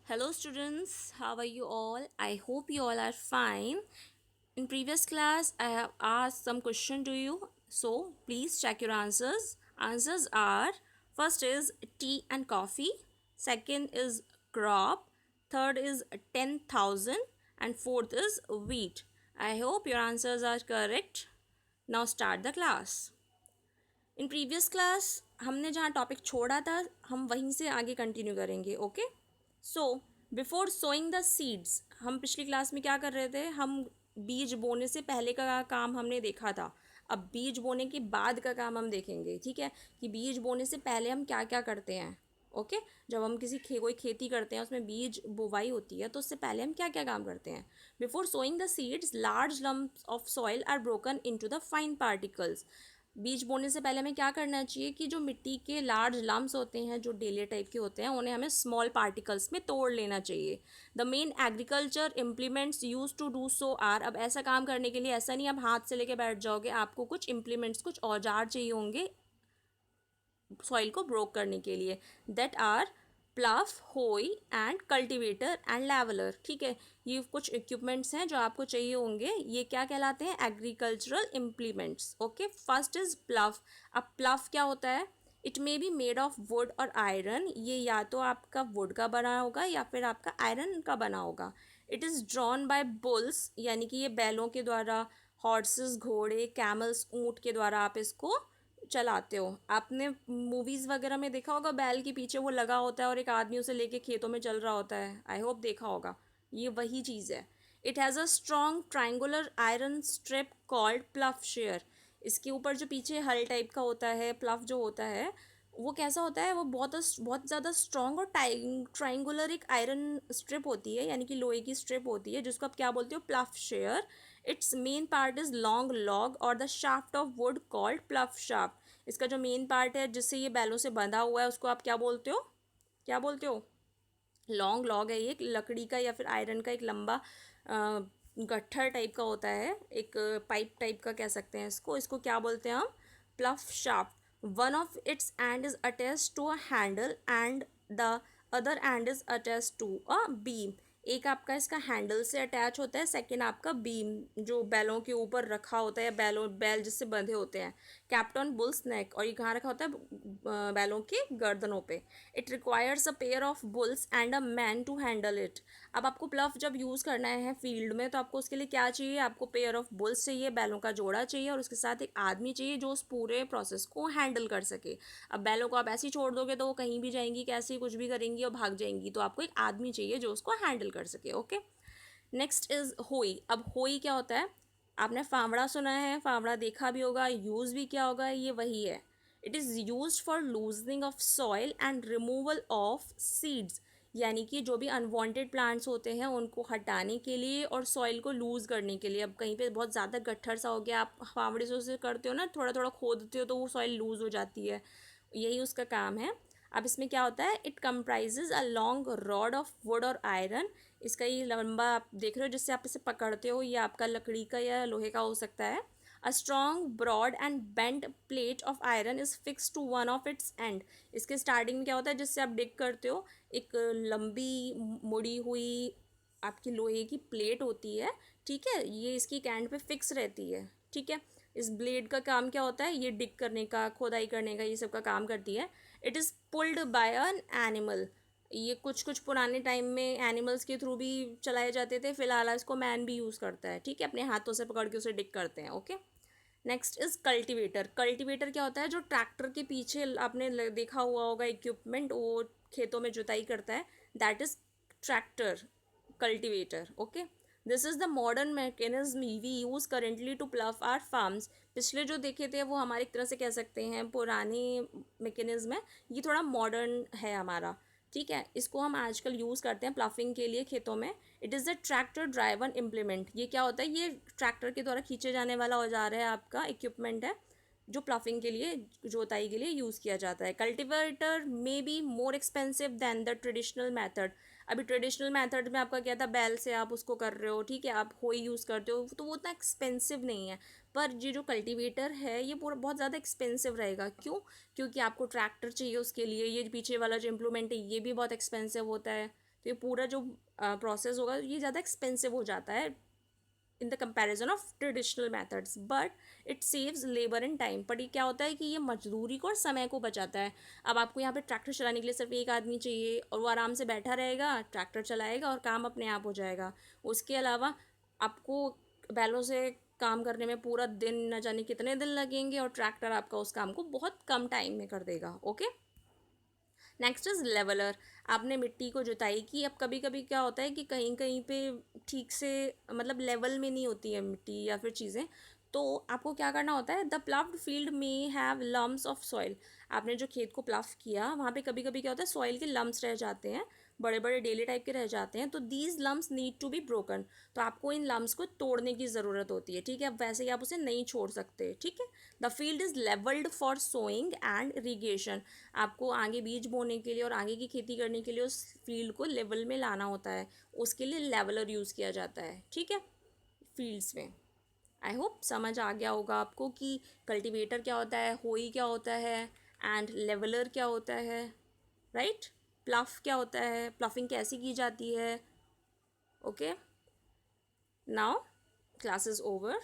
Hello students, how are you all? I hope you all are fine. In previous class, I have asked some question to you. So, please check your answers. Answers are first is tea and coffee, second is crop, third is 10,000 and fourth is wheat. I hope your answers are correct. Now start the class. In previous class हमने जहाँ topic छोड़ा था हम वहीं से आगे continue करेंगे okay so before sowing the seeds हम पिछली क्लास में क्या कर रहे थे हम बीज बोने से पहले का काम हमने देखा था अब बीज बोने के बाद का काम हम देखेंगे ठीक है कि बीज बोने से पहले हम क्या क्या करते हैं ओके जब हम कोई खेती करते हैं उसमें बीज बोवाई होती है तो उससे पहले हम क्या क्या काम करते हैं before sowing the seeds large lumps of soil are broken into the fine particles बीज बोने से पहले हमें क्या करना चाहिए कि जो मिट्टी के लार्ज लम्प्स होते हैं जो डेली टाइप के होते हैं उन्हें हमें स्मॉल पार्टिकल्स में तोड़ लेना चाहिए the main agriculture implements use to do so are अब ऐसा काम करने के लिए ऐसा नहीं आप हाथ से लेके बैठ जाओगे आपको कुछ इम्प्लीमेंट्स कुछ औजार चाहिए होंगे सॉइल को ब्रोक करने के लिए दैट आर प्लाफ होई एंड कल्टिवेटर एंड लेवलर ठीक है ये कुछ इक्विपमेंट्स हैं जो आपको चाहिए होंगे ये क्या कहलाते हैं agricultural implements okay first is प्लफ अब प्लफ क्या होता है it may be made of would और आयरन ये या तो आपका वुड का बना होगा या फिर आपका आयरन का बना होगा it is drawn by bulls यानी कि ये बैलों के द्वारा हॉर्सेस घोड़े कैमल्स ऊँट के द्वारा आप इसको चलाते हो आपने मूवीज़ वगैरह में देखा होगा बैल के पीछे वो लगा होता है और एक आदमी उसे लेके खेतों में चल रहा होता है आई होप देखा होगा ये वही चीज़ है it has a strong triangular iron strip called प्लफ share इसके ऊपर जो पीछे हल टाइप का होता है प्लफ जो होता है वो कैसा होता है वो बहुत ज़्यादा स्ट्रॉन्ग और ट्राइंगुलर एक आयरन स्ट्रिप होती है यानी कि लोहे की स्ट्रिप होती है जिसको आप क्या बोलते हो plough share it's main part is long log और the shaft of wood called plough shaft इसका जो मेन पार्ट है जिससे ये बैलों से बंधा हुआ है उसको आप क्या बोलते हो क्या बोलते हो लॉन्ग लॉग है ये एक लकड़ी का या फिर आयरन का एक लंबा गट्ठर टाइप का होता है एक पाइप टाइप का कह सकते हैं इसको क्या बोलते हैं हम plough shaft one of its end is attach to a handle and the other end is attach to a beam एक आपका इसका हैंडल से अटैच होता है सेकंड आपका बीम जो बैलों के ऊपर रखा होता है बैल जिससे बंधे होते हैं कैप्टन बुल्स नेक और ये कहाँ रखा होता है बैलों के गर्दनों पे it requires a pair of bulls and a man to handle it अब आपको प्लफ जब यूज़ करना है फील्ड में तो आपको उसके लिए क्या चाहिए आपको पेयर ऑफ बुल्स चाहिए बैलों का जोड़ा चाहिए और उसके साथ एक आदमी चाहिए जो उस पूरे प्रोसेस को हैंडल कर सके अब बैलों को आप ऐसे ही छोड़ दोगे तो वो कहीं भी जाएंगी कैसे कुछ भी करेंगी और भाग जाएंगी तो आपको एक आदमी चाहिए जो उसको हैंडल कर सके ओके नेक्स्ट इज होई अब होई क्या होता है आपने फावड़ा सुना है फावड़ा देखा भी होगा यूज़ भी किया होगा ये वही है it is use for loosening of soil and removal of seeds यानी कि जो भी अनवांटेड प्लांट्स होते हैं उनको हटाने के लिए और सॉइल को लूज़ करने के लिए अब कहीं पे बहुत ज़्यादा गट्ठर सा हो गया आप फावड़े से उसे करते हो ना थोड़ा थोड़ा खोदते हो तो वो सॉइल लूज़ हो जाती है यही उसका काम है अब इसमें क्या होता है it comprises a long rod of would और आयरन इसका ये लंबा आप देख रहे हो जिससे आप इसे पकड़ते हो ये आपका लकड़ी का या लोहे का हो सकता है a strong broad and bent plate of iron is fix to one of its end इसके स्टार्टिंग में क्या होता है जिससे आप डिग करते हो एक लंबी मुड़ी हुई आपकी लोहे की प्लेट होती है ठीक है ये इसकी कैंड पे फिक्स रहती है ठीक है इस ब्लेड का काम क्या होता है ये डिग करने का खोदाई करने का ये सब का काम करती है it is pulled bye an animal ये कुछ कुछ पुराने टाइम में एनिमल्स के थ्रू भी चलाए जाते थे फिलहाल इसको मैन भी यूज़ करता है ठीक है अपने हाथों से पकड़ के उसे डिग करते हैं okay next is cultivator cultivator क्या होता है जो ट्रैक्टर के पीछे आपने देखा हुआ होगा इक्विपमेंट वो खेतों में जुताई करता है that is tractor cultivator okay this is the modern mechanism we use currently to plough our farms पिछले जो देखे थे वो हमारे एक तरह से कह सकते हैं पुरानी मैकेनिज्म है ये थोड़ा मॉडर्न है हमारा ठीक है इसको हम आजकल यूज़ करते हैं प्लफिंग के लिए खेतों में it is the tractor driven implement ये क्या होता है ये ट्रैक्टर के द्वारा खींचे जाने वाला औजार है आपका इक्विपमेंट है जो प्लफिंग के लिए जोताई के लिए यूज़ किया जाता है cultivator may be more expensive than the traditional method अभी ट्रेडिशनल मेथड में आपका क्या था बैल से आप उसको कर रहे हो ठीक है आप होई यूज़ करते हो तो वो उतना एक्सपेंसिव नहीं है पर ये जो कल्टीवेटर है ये पूरा बहुत ज़्यादा एक्सपेंसिव रहेगा क्योंकि आपको ट्रैक्टर चाहिए उसके लिए ये पीछे वाला जो इम्प्लीमेंट है ये भी बहुत एक्सपेंसिव होता है तो ये पूरा जो प्रोसेस होगा ये ज़्यादा एक्सपेंसिव हो जाता है in the comparison of traditional methods, but it saves labour and time. पर ये क्या होता है कि ये मजदूरी को और समय को बचाता है। अब आपको यहाँ पे ट्रैक्टर चलाने के लिए सिर्फ एक आदमी चाहिए और वो आराम से बैठा रहेगा, ट्रैक्टर चलाएगा और काम अपने आप हो जाएगा। उसके अलावा आपको बैलों से काम करने में पूरा दिन न जाने कितने दिन लगेंगे और ट्रैक्टर आपका उस काम को बहुत कम टाइम में कर देगा। Okay, next is leveller. आपने मिट्टी को जुताई की। अब कभी कभी क्या होता है कि कहीं कहीं पे ठीक से मतलब लेवल में नहीं होती है मिट्टी या फिर चीज़ें, तो आपको क्या करना होता है, द प्लव्ड फील्ड में हैव लम्स ऑफ सॉइल। आपने जो खेत को प्लव किया वहाँ पे कभी कभी क्या होता है, सॉइल के लम्स रह जाते हैं, बड़े बड़े डेली टाइप के रह जाते हैं, तो these lumps need to be broken. तो आपको इन लम्स को तोड़ने की ज़रूरत होती है, ठीक है। अब वैसे ही आप उसे नहीं छोड़ सकते, ठीक है। The field is levelled for sowing and irrigation. आपको आगे बीज बोने के लिए और आगे की खेती करने के लिए उस फील्ड को लेवल में लाना होता है, उसके लिए लेवलर यूज़ किया जाता है, ठीक है, फील्ड्स में। आई होप समझ आ गया होगा आपको कि कल्टीवेटर क्या होता है, होई क्या होता है एंड लेवलर क्या होता है, राइट। प्लफ क्या होता है, प्लफिंग कैसे की जाती है। Okay, now class is over.